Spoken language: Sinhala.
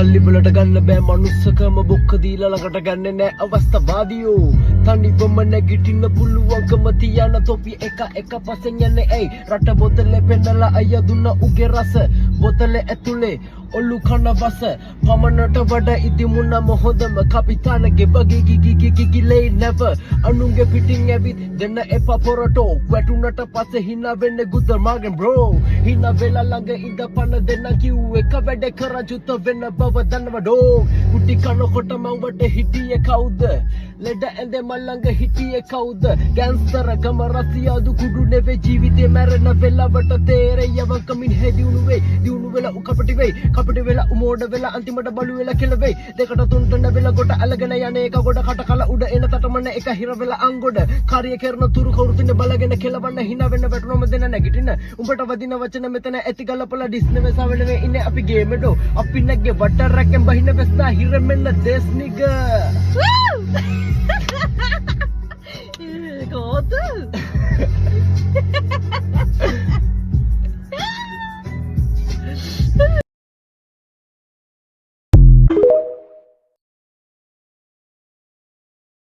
කල්ලි වලට ගන්න බෑ මනුස්සකම බොක්ක දීලා ළඟට ගන්නේ නෑ අවස්ථාවාදියෝ තනිවම නැගිටින්න පුළුවන්කම තියන තොපි එක පස්සෙන් යන්නේ ඇයි රට බොතලේ පෙන්නලා අයියා දුන්න උගේ රස බොතලේ ඇතුලේ ඔලු කන වස පමණට වඩා ඉදිමුණ මොහොතම කපිතානගේ බගී ගිගිලේ never අනුන්ගේ පිටින් ඇවිත් දෙන්න එපා පොරටෝ වැටුනට පස්සේ hina වෙන්නේ ගුද මගෙන් bro hina වෙලා ළඟ ඉඳපන දෙන්න කිව් එක වැඩ කර ජුත වෙන්න බව දන්නවඩෝ කුටි කනකොට මං වටේ හිටියේ කවුද ලෙඩ ඇඳේ මල්ලඟ හිටියේ කවුද ගැන්ස්තර ගම රසියාදු කුඩු නෙවේ ජීවිතේ මැරෙන වෙලාවට තේරෙයි යවකමින් හෙදියුණු වෙයි දියුණු වෙලා උකපටි වෙයි කපටි වෙලා උමෝඩ වෙලා අන්තිමට බලු වෙලා කෙල වෙයි දෙකට තුනට නැවෙලා කොට අලගෙන යන්නේ එක කොට කට කල උඩ එන තටමන එක හිර වෙලා අංගොඩ කාර්ය කරන තුරු කවුරුතින් බලගෙන කෙලවන්න hina වෙන්න වැටුනම දෙන නැගිටින උඹට වදින වචන මෙතන ඇති ගලපලා ඩිස්නේ වෙසවෙලනේ ඉන්නේ අපි ගේමෙඩෝ අපි නැගේ වටරක්ෙන් බහින වෙස්නා හිර මෙන්න දෙස් නිග God.